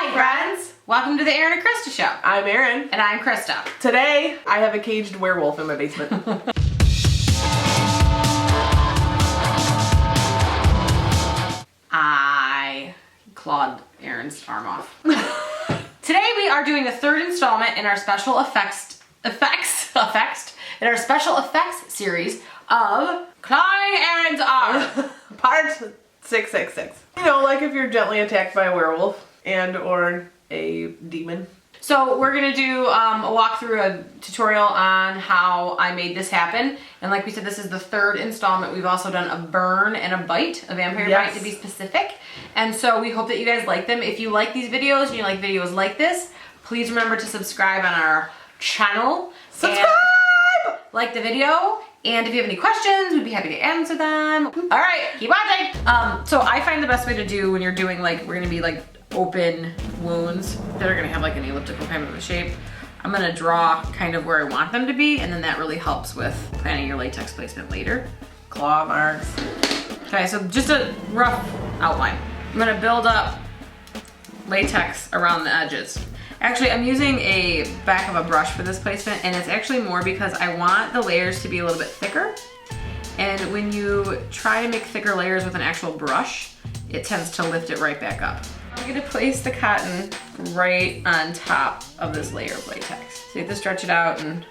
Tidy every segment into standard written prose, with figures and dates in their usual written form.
Hi friends! Welcome to the Erin and Christa show. I'm Erin. And I'm Christa. Today, I have a caged werewolf in my basement. I clawed Erin's arm off. Today we are doing the third installment in our special effects series of clawing Erin's arm. Part 666. You know, like if you're gently attacked by a werewolf and or a demon. So we're gonna do a walkthrough, a tutorial on how I made this happen. And like we said, this is the third installment. We've also done a burn and a bite, a vampire bite to be specific. And so we hope that you guys like them. If you like these videos and you like videos like this, please remember to subscribe on our channel. Subscribe! And like the video. And if you have any questions, we'd be happy to answer them. All right, keep watching. So I find the best way to do when you're doing like, we're gonna be like open wounds that are gonna have like an elliptical kind of a shape. I'm gonna draw kind of where I want them to be, and then that really helps with planning your latex placement later. Claw marks. Okay, so just a rough outline. I'm gonna build up latex around the edges. Actually, I'm using a back of a brush for this placement, and it's actually more because I want the layers to be a little bit thicker. And when you try to make thicker layers with an actual brush, it tends to lift it right back up. I'm gonna place the cotton right on top of this layer of latex. So you have to stretch it out, and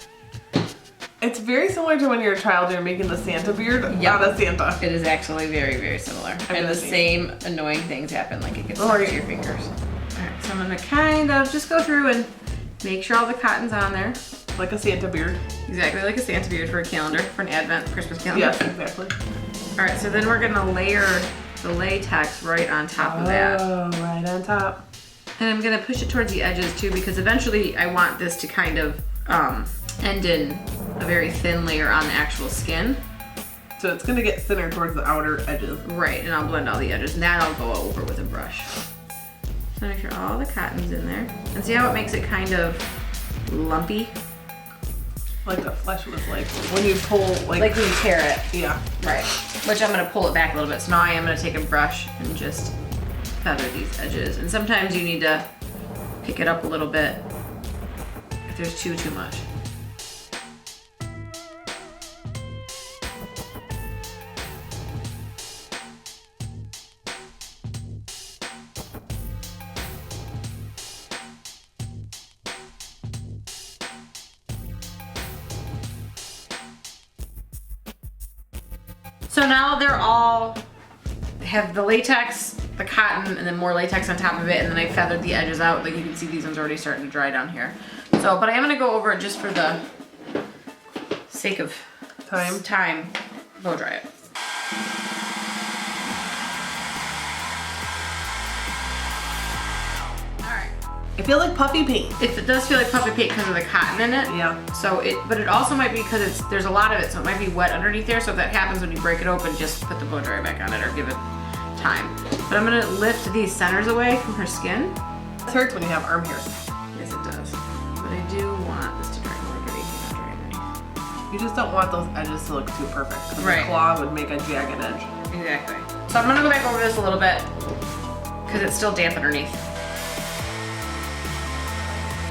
it's very similar to when you're a child, you're making the Santa beard, not a Santa. It is actually very, very similar. And the same annoying things happen, like it gets stuck to your fingers. All right, so I'm gonna kind of just go through and make sure all the cotton's on there. Like a Santa beard. Exactly, like a Santa beard for a calendar, for an Advent Christmas calendar. Yes, exactly. All right, so then we're gonna layer the latex right on top of that. Oh, right on top. And I'm gonna push it towards the edges too, because eventually I want this to kind of end in a very thin layer on the actual skin. So it's gonna get thinner towards the outer edges. Right, and I'll blend all the edges, and that I'll go over with a brush. So make sure all the cotton's in there. And see how it makes it kind of lumpy? Like the flesh was like when you pull, like when you tear it. Yeah. Right. Which I'm gonna pull it back a little bit. So now I am gonna take a brush and just feather these edges. And sometimes you need to pick it up a little bit if there's too much. So now they're all have the latex, the cotton, and then more latex on top of it, and then I feathered the edges out. Like you can see, these ones are already starting to dry down here. So, but I am gonna go over it just for the sake of time. Blow dry it. I feel like puffy paint. It does feel like puffy paint because of the cotton in it. Yeah. So but it also might be because there's a lot of it, so it might be wet underneath there. So if that happens when you break it open, just put the blow dryer back on it or give it time. But I'm gonna lift these centers away from her skin. It hurts when you have arm hairs. Yes, it does. But I do want this to dry more like everything not dry underneath. You just don't want those edges to look too perfect. Right. The claw would make a jagged edge. Exactly. So I'm gonna go back over this a little bit because it's still damp underneath.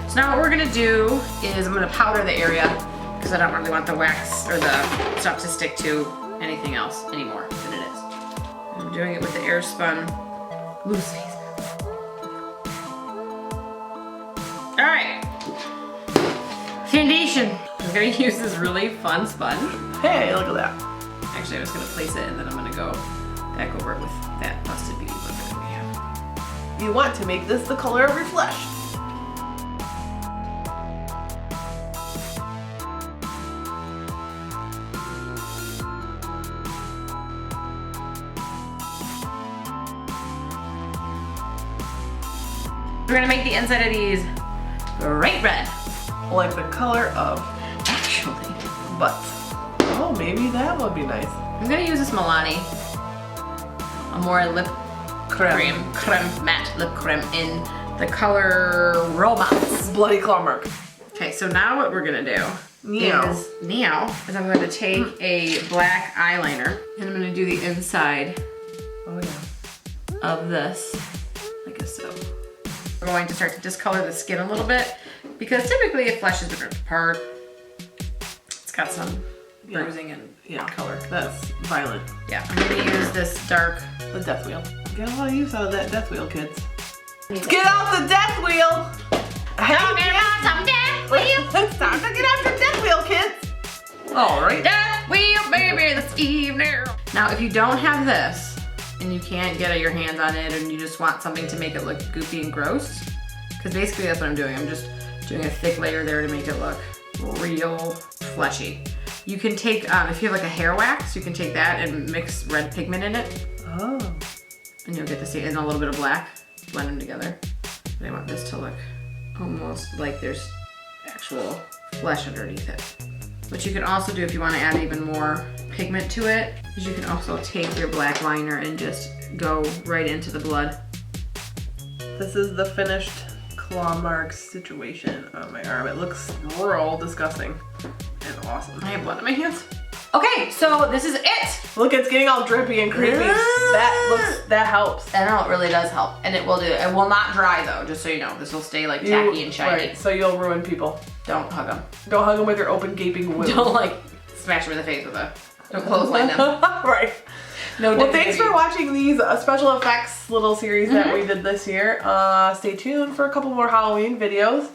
So now what we're gonna do is I'm gonna powder the area because I don't really want the wax or the stuff to stick to anything else anymore than it is. I'm doing it with the air spun loose face. All right, foundation. I'm gonna use this really fun sponge. Hey, look at that. Actually, I'm just gonna place it and then I'm gonna go back over it with that busted beauty blender that we have. You want to make this the color of your flesh. We're gonna make the inside of these bright red. Like the color of Actually. butts. Oh, maybe that would be nice. I'm gonna use this Milani Amore lip creme matte lip creme in the color Romance. Bloody claw mark. Okay, so now what we're gonna do is I'm going to take a black eyeliner and I'm gonna do the inside of this, like so. We're going to start to discolor the skin a little bit because typically if flesh is ripped apart, it's got some bruising and color. That's violent. Yeah, I'm gonna use this dark. The death wheel. Get a lot of use out of that death wheel, kids. Get out the death wheel! It's time to get out the death wheel, kids! Alright. Death wheel, baby, this evening. Now, if you don't have this, and you can't get your hands on it, and you just want something to make it look goopy and gross, because basically that's what I'm doing. I'm just doing a thick layer there to make it look real fleshy. You can take, if you have like a hair wax, you can take that and mix red pigment in it. Oh. And you'll get to see it in a little bit of black. Blend them together. And I want this to look almost like there's actual flesh underneath it. What you can also do if you want to add even more pigment to it, is you can also take your black liner and just go right into the blood. This is the finished claw mark situation on my arm. It looks real disgusting and awesome. I have blood on my hands. Okay, so this is it. Look, it's getting all drippy and creepy. That helps. I know, it really does help. And it will do. It will not dry though, just so you know. This will stay like tacky and shiny. Right, so you'll ruin people. Don't hug them. Don't hug them with your open gaping wound. Don't like smash them in the face with a, don't clothesline them. Right. No. Well, thanks for watching these special effects little series that we did this year. Stay tuned for a couple more Halloween videos.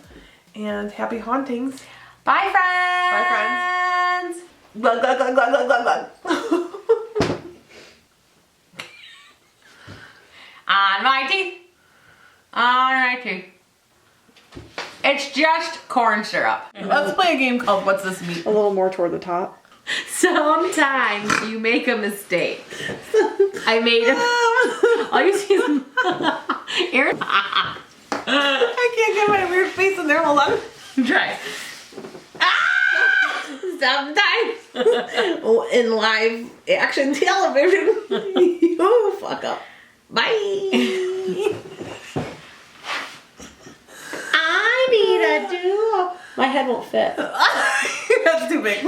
And happy hauntings. Bye, friends. Bye, friends. Glug, glug, glug, glug, glug, glug, glug. On my teeth. On my teeth. It's just corn syrup. Let's play a game called What's This Meat? A little more toward the top. Sometimes you make a mistake. I made a... All you see is... Erin. I can't get my weird face in there. Hold on. Try. Sometimes in live action television, you fuck up. Bye. I need a do. My head won't fit. That's too big.